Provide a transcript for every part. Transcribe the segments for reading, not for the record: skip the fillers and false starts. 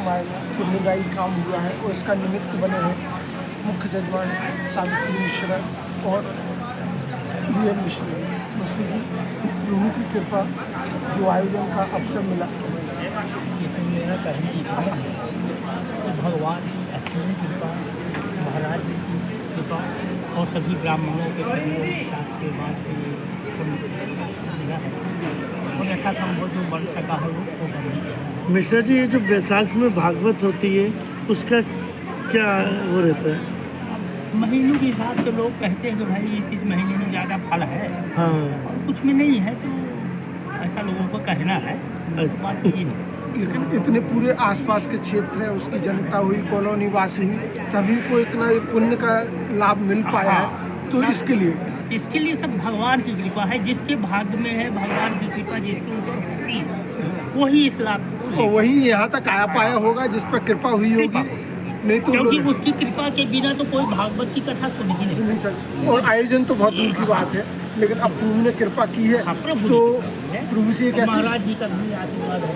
My में पुण्यदायी काम हुआ है और इसका निमित्त बने हैं मुख्य जजमान सावित्री मिश्रा और वीएन मिश्रा जी। प्रभु की कृपा जो आयोजन का अवसर मिला, इसमें मेरा कहने की इच्छा है कि भगवान की असीम कृपा, महाराज जी की कृपा और सभी ब्राह्मणों के सभी के बाद से मिला है और यथासंभव जो बन सका है वो बन ही गया है। मिश्रा जी, ये जो वैशाख में भागवत होती है उसका क्या वो रहता है? महीनों के हिसाब से लोग कहते हैं कि भाई इस महीने में ज़्यादा फल है हाँ। और कुछ में नहीं है, तो ऐसा लोगों को कहना है। बाकी लेकिन इतने पूरे आसपास के क्षेत्र है, उसकी जनता हुई, कॉलोनी वासी हुई, सभी को इतना पुण्य का लाभ मिल पाया है, तो इसके लिए सब भगवान की कृपा है। जिसके भाग्य में है भगवान की कृपा, जिसके ऊपर होती है वही इस लाभ को वही यहाँ तक आया पाया होगा जिस पर कृपा हुई होगी, नहीं तो क्योंकि उसकी कृपा के बिना तो कोई भागवत की कथा सुन ही नहीं सकता। और आयोजन तो बहुत दूर की बात है, लेकिन अब प्रभु ने कृपा की है तो प्रभु से एक महाराज जी का भी आशीर्वाद है,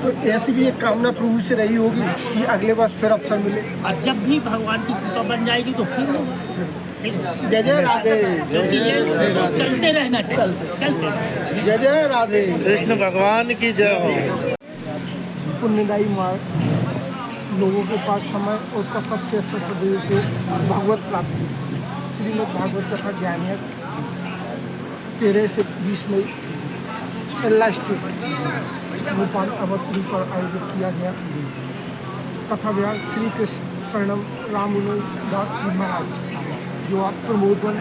तो ऐसी भी एक कामना प्रभु से रही होगी कि अगले वर्ष फिर अवसर मिले। और जब भी भगवान की कृपा बन जाएगी तो फिर जय जय राधे, चलते रहना चाहिए, चलते जय जय राधे, कृष्ण भगवान की जय हो। पुण्यदायी मार्ग लोगों के पास समय और उसका सबसे अच्छा सदुपयोग भागवत प्राप्ति। श्रीमद् भागवत कथा ज्ञान है 13 से 20 मई सल्ला स्ट्रीट भोपाल अवधपुरी पर आयोजित किया गया। कथा व्यास श्री कृष्ण शरणम राम दास जी महाराज जो आप प्रमोदन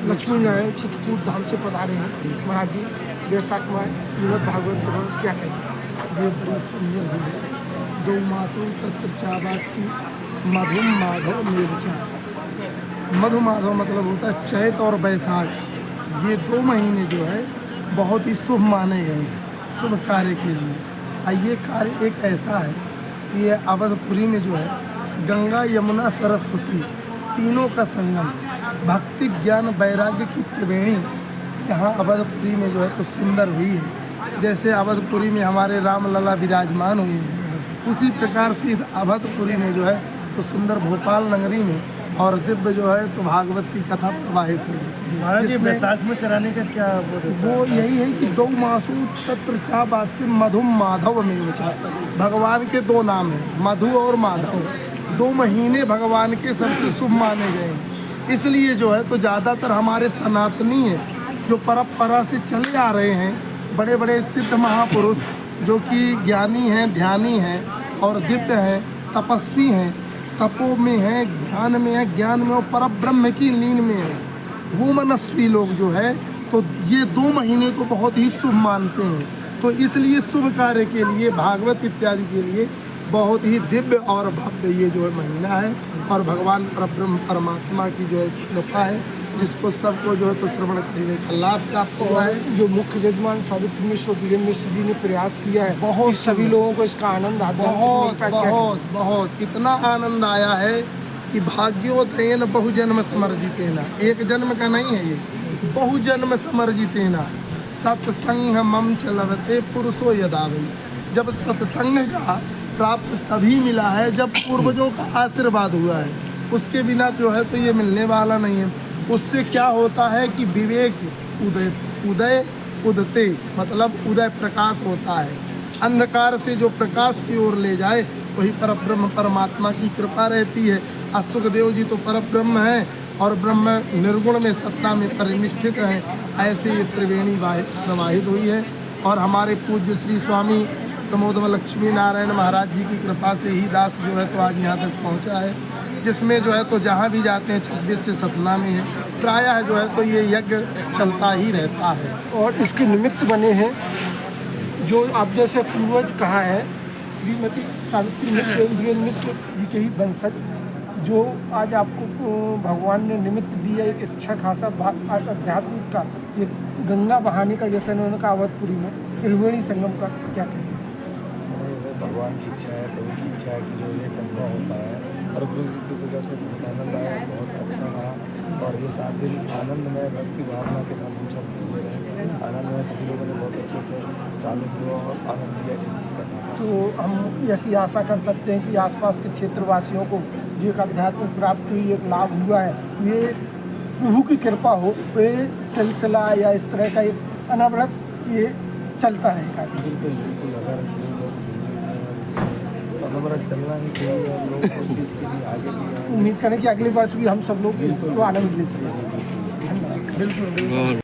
लक्ष्मी नारायण चित्रकूट धाम से पधारे हैं। महाराज जी वैशाख में श्रीमद् भागवत सभा क्या कहें? ये बड़ी सुंदर है। 2 मासों तत्र चावासी मधु माधव मेवचा। मधु माधव मतलब होता है चैत और बैसाख। ये 2 महीने जो है बहुत ही शुभ माने गए शुभ कार्य के लिए। और ये कार्य एक ऐसा है कि ये अवधपुरी में जो है गंगा यमुना सरस्वती तीनों का संगम, भक्ति ज्ञान वैराग्य की त्रिवेणी यहाँ अवधपुरी में जो है तो सुंदर हुई है। जैसे अवधपुरी में हमारे रामलला विराजमान हुए हैं, उसी प्रकार से अवधपुरी में जो है तो सुंदर भोपाल नगरी में और दिव्य जो है तो भागवत की कथा प्रवाहित हुई। महाराज, वैशाख में कराने का क्या वो यही है कि 2 मासों तत्र चावासी मधु माधव में भगवान के 2 नाम हैं, मधु और माधव। 2 महीने भगवान के सबसे शुभ माने गए हैं। इसलिए जो है तो ज़्यादातर हमारे सनातनी है जो परंपरा से चले आ रहे हैं, बड़े बड़े सिद्ध महापुरुष जो कि ज्ञानी हैं, ध्यानी हैं और दिव्य हैं, तपस्वी हैं, तपो में हैं, ध्यान में है, ज्ञान में और परब्रह्म की लीन में है, वो मनस्वी लोग जो है तो ये 2 महीने को बहुत ही शुभ मानते हैं। तो इसलिए शुभ कार्य के लिए भागवत इत्यादि के लिए बहुत ही दिव्य और भव्य ये जो है महीना है और भगवान परब्रह्म परमात्मा की जो है कृपा है जिसको सबको जो है तो श्रवण करने का लाभ प्राप्त हुआ है। जो मुख्य जजमान सावित्री मिश्र वीरेन मिश्र जी ने प्रयास किया है, बहुत सभी लोगों को इसका आनंद आता है। बहुत इतना आनंद आया है कि भाग्योदयेन बहुजन्म समर्जितेना, एक जन्म का नहीं है ये, बहुजन्म समर्जितेना सत्संग मम चलवते पुरुषो यदावै। जब सत्संग का प्राप्त तभी मिला है जब पूर्वजों का आशीर्वाद हुआ है, उसके बिना जो है तो ये मिलने वाला नहीं है। उससे क्या होता है कि विवेक उदते मतलब उदय प्रकाश होता है, अंधकार से जो प्रकाश की ओर ले जाए वही परब्रह्म परमात्मा की कृपा रहती है। सुखदेव जी तो परब्रह्म हैं और ब्रह्म निर्गुण में सत्ता में परिनिष्ठित हैं। ऐसे ये त्रिवेणी प्रवाहित हुई है और हमारे पूज्य श्री स्वामी प्रमोदम लक्ष्मी नारायण महाराज जी की कृपा से ही दास जो है तो आज यहाँ तक पहुँचा है, जिसमें जो है तो जहाँ भी जाते हैं 26 से सतना में है प्रायः जो है तो ये यज्ञ चलता ही रहता है। और इसके निमित्त बने हैं जो आप जैसे पूर्वज कहा है श्रीमती सावित्री मिश्र वीरेन मिश्र जी के ही वंशज, जो आज आपको भगवान ने निमित्त दिया एक अच्छा खासा आध्यात्मिक का ये गंगा बहाने का, जैसे उन्होंने कहा अवधपुरी में त्रिवेणी संगम का क्या कहें? भगवान की इच्छा है, प्रभु की इच्छा है कि जो ये संभव होता है और गुरु जी की पूजा से बहुत आनंद आया, बहुत अच्छा रहा और ये 7 दिन आनंदमय भक्ति भावना के साथ हम सब जुड़े रहे। आनंद में सभी लोगों ने बहुत अच्छे से शामिल हुआ और आनंद लिया इस कथा का। तो हम ऐसी आशा कर सकते हैं कि आसपास के क्षेत्रवासियों को जो एक आध्यात्मिक प्राप्ति हुई, एक लाभ हुआ है, ये प्रभु की कृपा हो तो ये सिलसिला या इस तरह का एक अनवरत ये चलता रहेगा। बिल्कुल बिल्कुल, अगर जो लोग अनवरत चलना ही चाहिए और लोग कोशिश के लिए आगे भी आए। उम्मीद करें कि अगले वर्ष भी हम सब लोग इसको आनंद ले सकें। धन्यवाद। बिल्कुल बिल्कुल।